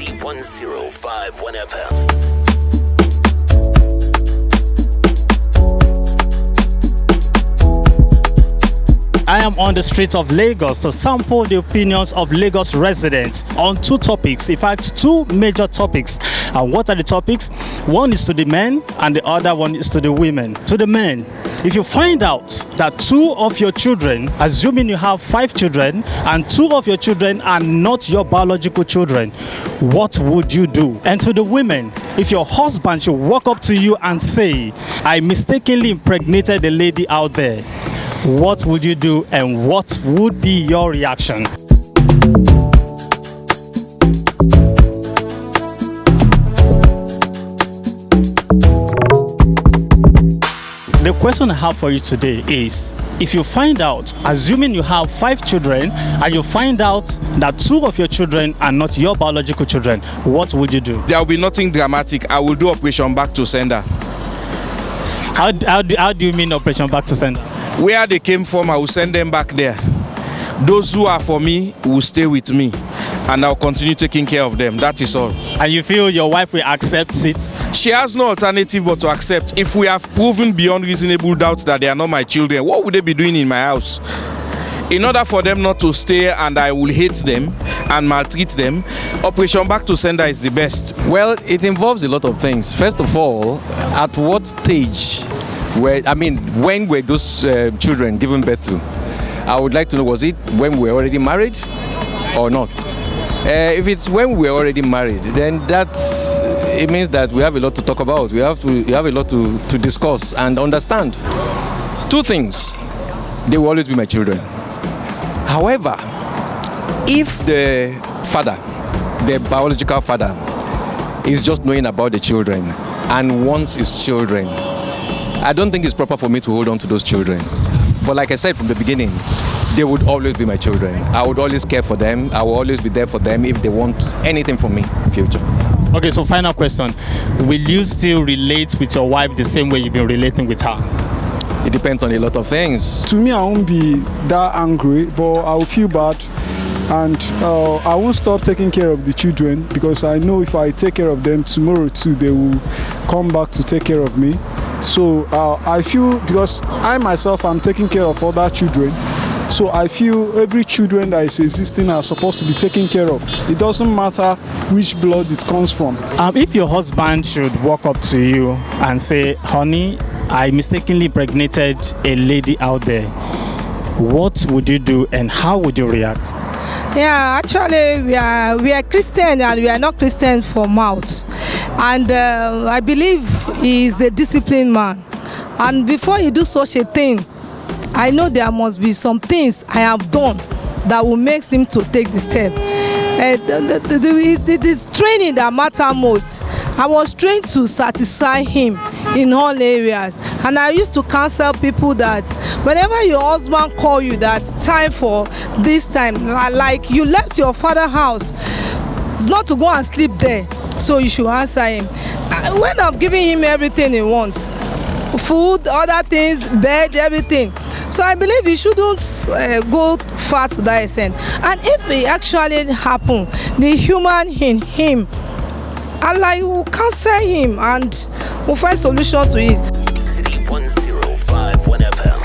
City 1051 FM. I am on the streets of Lagos to sample the opinions of Lagos residents on two topics, in fact, two major topics. And what are the topics? One is to the men and the other one is to the women. To the men, if you find out that two of your children, assuming you have 5 children, and 2 of your children are not your biological children, what would you do? And to the women, if your husband should walk up to you and say, I mistakenly impregnated a lady out there, what would you do and what would be your reaction? The question I have for you today is, if you find out, assuming you have 5 children, and you find out that 2 of your children are not your biological children, what would you do? There will be nothing dramatic. I will do operation back to sender. How do you mean operation back to sender? Where they came from, I will send them back there. Those who are for me will stay with me, and I'll continue taking care of them. That is all. And you feel your wife will accept it? She has no alternative but to accept. If we have proven beyond reasonable doubt that they are not my children, what would they be doing in my house? In order for them not to stay and I will hate them and maltreat them, operation back to sender is the best. Well, it involves a lot of things. First of all, at what stage when were those children given birth to? I would like to know, was it when we were already married or not? If it's when we were already married, then it means that we have a lot to talk about. We have a lot to discuss and understand. 2 things: they will always be my children. However, if the father, the biological father, is just knowing about the children and wants his children, I don't think it's proper for me to hold on to those children. But like I said from the beginning, they would always be my children. I would always care for them. I will always be there for them if they want anything from me in future. Okay, so final question. Will you still relate with your wife the same way you've been relating with her? It depends on a lot of things. To me, I won't be that angry, but I will feel bad. And I won't stop taking care of the children, because I know if I take care of them, tomorrow too, they will come back to take care of me. So I feel, because I myself am taking care of other children, so I feel every children that is existing are supposed to be taken care of. It doesn't matter which blood it comes from. If your husband should walk up to you and say, honey, I mistakenly impregnated a lady out there, what would you do and how would you react? Yeah, actually we are Christian and we are not Christian for mouth. And I believe he is a disciplined man. And before he do such a thing, I know there must be some things I have done that will make him to take the step. It is training that matters most. I was trained to satisfy him in all areas, and I used to counsel people that whenever your husband call you that time for this time, like you left your father's house, it's not to go and sleep there, so you should answer him. When I'm giving him everything he wants, food, other things, bed, everything, so I believe he shouldn't go far to that extent. And if it actually happen, the human in him, Allah will counsel him and will find solution to it.